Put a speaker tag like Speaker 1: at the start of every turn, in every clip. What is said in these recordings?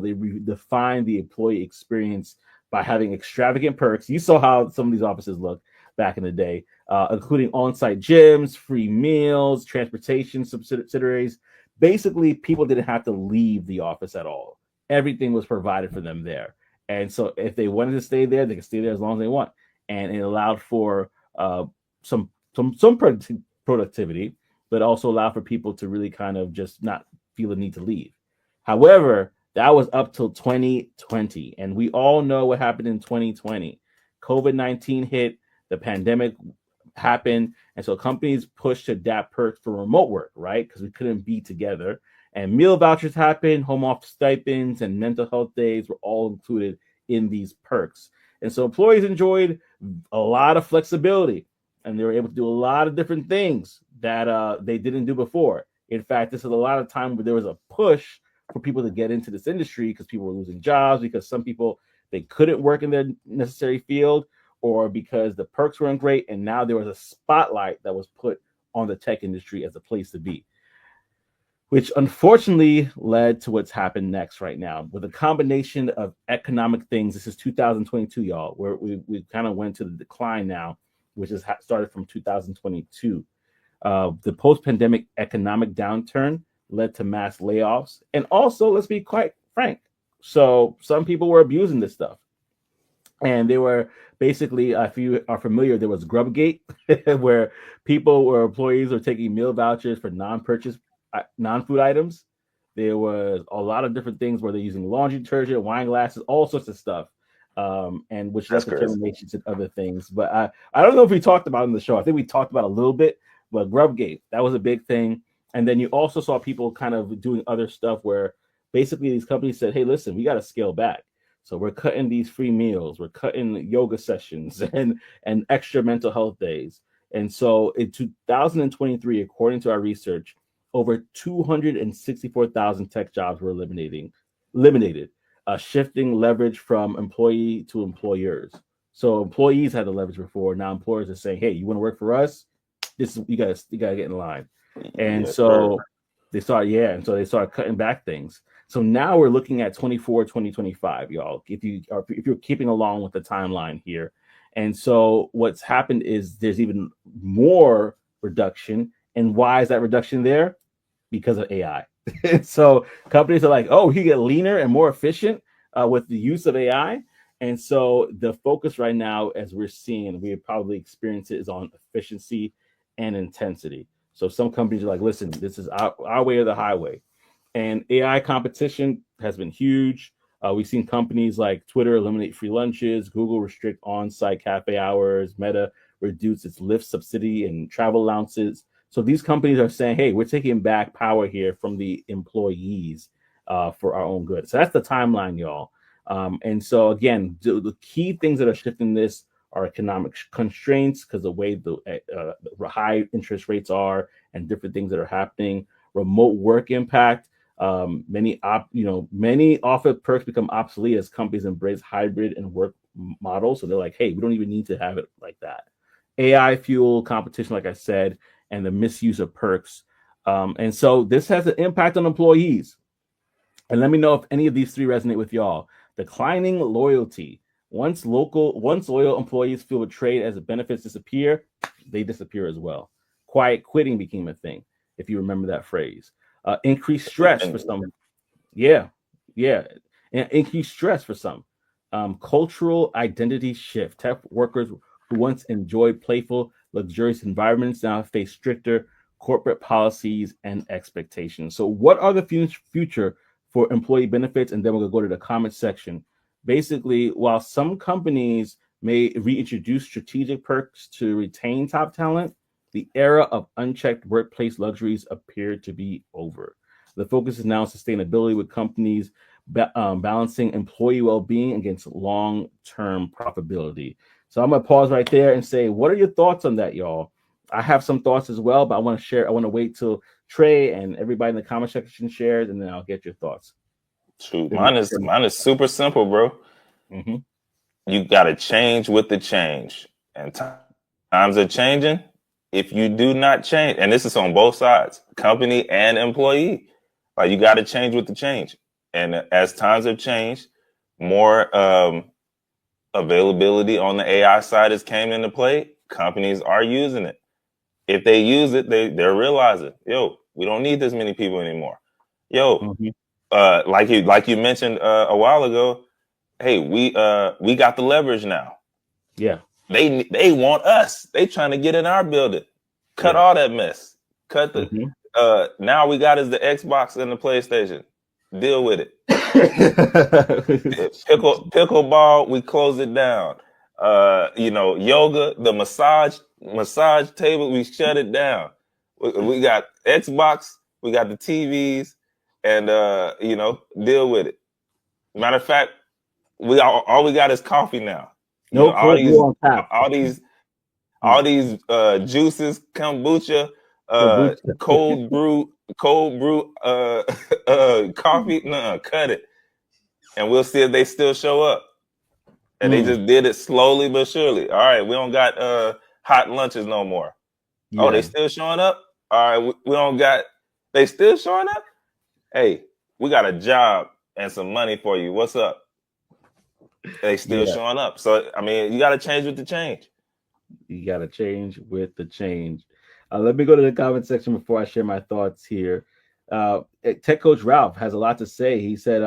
Speaker 1: They redefine the employee experience by having extravagant perks. You saw how some of these offices look back in the day, including on-site gyms, free meals, transportation subsidiaries. Basically, people didn't have to leave the office at all. Everything was provided for them there. And so if they wanted to stay there, they could stay there as long as they want. And it allowed for some productivity, but also allowed for people to really kind of just not feel the need to leave. However, that was up till 2020. And we all know what happened in 2020. COVID-19 hit, the pandemic happened. And so companies pushed to adapt perks for remote work, right? Because we couldn't be together. And meal vouchers happened, home office stipends, and mental health days were all included in these perks. And so employees enjoyed a lot of flexibility, and they were able to do a lot of different things that they didn't do before. In fact, this is a lot of time where there was a push for people to get into this industry because people were losing jobs, because some people, they couldn't work in their necessary field, or because the perks weren't great. And now there was a spotlight that was put on the tech industry as a place to be, which unfortunately led to what's happened next right now with a combination of economic things. This is 2022, y'all, where we kind of went to the decline now, which has started from 2022. The post-pandemic economic downturn led to mass layoffs. And also, let's be quite frank, so some people were abusing this stuff. And they were basically, if you are familiar, there was Grubgate, where employees were taking meal vouchers for non-food items. There was a lot of different things where they're using laundry detergent, wine glasses, all sorts of stuff, and which led to terminations and other things. But I don't know if we talked about it in the show. I think we talked about it a little bit, but Grubgate, that was a big thing. And then you also saw people kind of doing other stuff where basically these companies said, hey, listen, we got to scale back. So we're cutting these free meals, we're cutting yoga sessions and extra mental health days. And so in 2023, according to our research, over 264,000 tech jobs were eliminated, shifting leverage from employee to employers. So employees had the leverage before. Now employers are saying, hey, you want to work for us? You gotta get in line. And so they started cutting back things. So now we're looking at 2025, y'all, if you're keeping along with the timeline here. And so what's happened is there's even more reduction. And why is that reduction there? Because of AI. So companies are like, oh, you get leaner and more efficient with the use of AI. And so the focus right now, as we're seeing, and we probably experience it, is on efficiency and intensity. So some companies are like, listen, this is our way or the highway. And AI competition has been huge. We've seen companies like Twitter eliminate free lunches, Google restrict on-site cafe hours, Meta reduce its Lyft subsidy and travel allowances. So these companies are saying, hey, we're taking back power here from the employees for our own good. So that's the timeline, y'all. And so again, the key things that are shifting this are economic constraints, because the way the high interest rates are and different things that are happening, remote work impact. Many office perks become obsolete as companies embrace hybrid and work models. So they're like, hey, we don't even need to have it like that. AI fuel competition, like I said, and the misuse of perks. And so this has an impact on employees. And let me know if any of these three resonate with y'all. Declining loyalty. Once loyal employees feel betrayed as the benefits disappear, they disappear as well. Quiet quitting became a thing, if you remember that phrase. Increased stress for some. Yeah. And increased stress for some. Cultural identity shift. Tech workers who once enjoyed playful, luxurious environments now face stricter corporate policies and expectations. So what are the future for employee benefits? And then we're going to go to the comment section. Basically, while some companies may reintroduce strategic perks to retain top talent, the era of unchecked workplace luxuries appear to be over. The focus is now on sustainability, with companies balancing employee well-being against long-term profitability. So I'm going to pause right there and say, what are your thoughts on that, y'all? I have some thoughts as well, but I want to wait till Trey and everybody in the comment section shares, and then I'll get your thoughts.
Speaker 2: Shoot, mine is super simple, bro.
Speaker 1: Mm-hmm.
Speaker 2: You got to change with the change, and times are changing. If you do not change, and this is on both sides, company and employee, like, you got to change with the change. And as times have changed, more availability on the AI side has came into play. Companies are using it. If they use it, they're realizing, yo, we don't need this many people anymore. Yo, like you mentioned a while ago, hey, we got the leverage now.
Speaker 1: Yeah.
Speaker 2: They want us. They trying to get in our building. Cut all that mess. Cut the now we got is the Xbox and the PlayStation. Deal with it. Pickleball, we close it down. Yoga, the massage table, we shut it down. We got Xbox, we got the TVs, and deal with it. Matter of fact, all we got is coffee now. All these juices, kombucha, cold brew coffee. Cut it, and we'll see if they still show up. And they just did it slowly but surely. All right, we don't got hot lunches no more. Yeah. Oh, they still showing up? All right, we don't got. They still showing up? Hey, we got a job and some money for you. What's up? They still showing up. So I mean, you got to change with the change.
Speaker 1: You got to change with the change. Let me go to the comment section before I share my thoughts here. Tech Coach Ralph has a lot to say. He said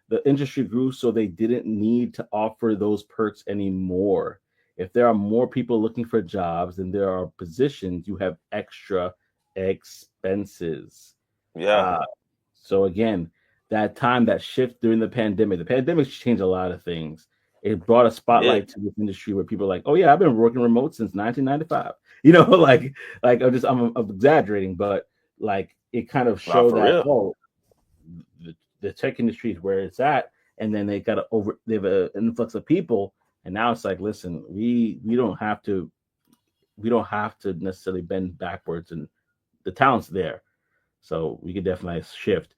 Speaker 1: the industry grew so they didn't need to offer those perks anymore. If there are more people looking for jobs than there are positions, you have extra expenses.
Speaker 2: Yeah.
Speaker 1: So again, that time, that shift during the pandemic changed a lot of things. It brought a spotlight to this industry where people are like, oh yeah, I've been working remote since 1995. I'm exaggerating, but like it kind of showed that the tech industry is where it's at, and then they have an influx of people, and now it's like, listen, we don't have to necessarily bend backwards, and the talent's there, so we could definitely shift.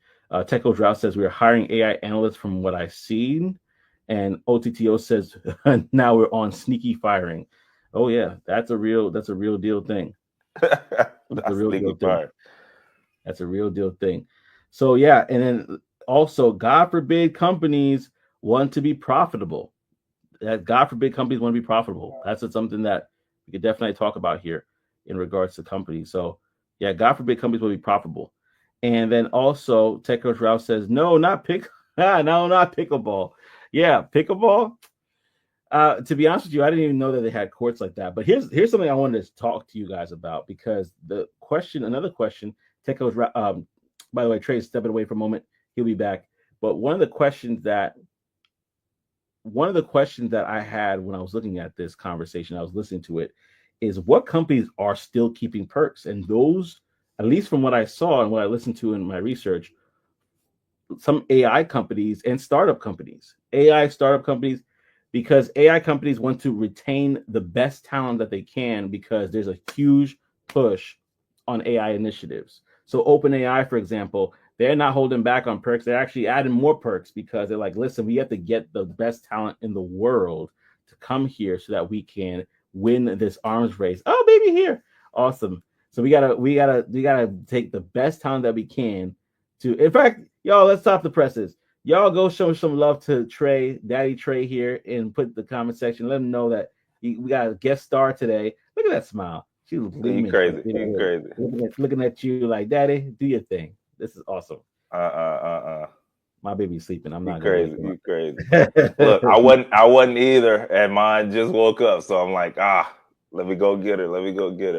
Speaker 1: Tech Coach Ralph says we are hiring AI analysts from what I've seen. And OTTO says now we're on sneaky firing. Oh yeah, that's a real deal thing. That's a real deal thing. That's a real deal thing. So yeah, and then also, God forbid companies want to be profitable. God forbid companies want to be profitable. That's something that we could definitely talk about here in regards to companies. So yeah, God forbid companies will be profitable. And then also, Tech Coach Ralph says, no, not pickleball. Yeah, pickleball. To be honest with you, I didn't even know that they had courts like that. But here's something I wanted to talk to you guys about, because another question, Tech Coach, by the way, Trey's stepping away for a moment. He'll be back. But one of the questions that I had when I was looking at this conversation, I was listening to it, is what companies are still keeping perks. And those, at least from what I saw and what I listened to in my research, some AI companies and startup companies, because AI companies want to retain the best talent that they can, because there's a huge push on AI initiatives. So OpenAI, for example, they're not holding back on perks. They're actually adding more perks, because they're like, listen, we have to get the best talent in the world to come here so that we can win this arms race. Oh, baby, here. Awesome. So we gotta take the best talent that we can to, in fact, y'all, let's stop the presses. Y'all go show some love to Trey, Daddy Trey here, and put the comment section. Let him know that we got a guest star today. Look at that smile. She was gleaming.
Speaker 2: Crazy. You crazy.
Speaker 1: Looking at you like, Daddy, do your thing. This is awesome. My baby's sleeping. I'm not
Speaker 2: crazy. You crazy. Look, I wasn't either, and mine just woke up. So I'm like, let me go get her.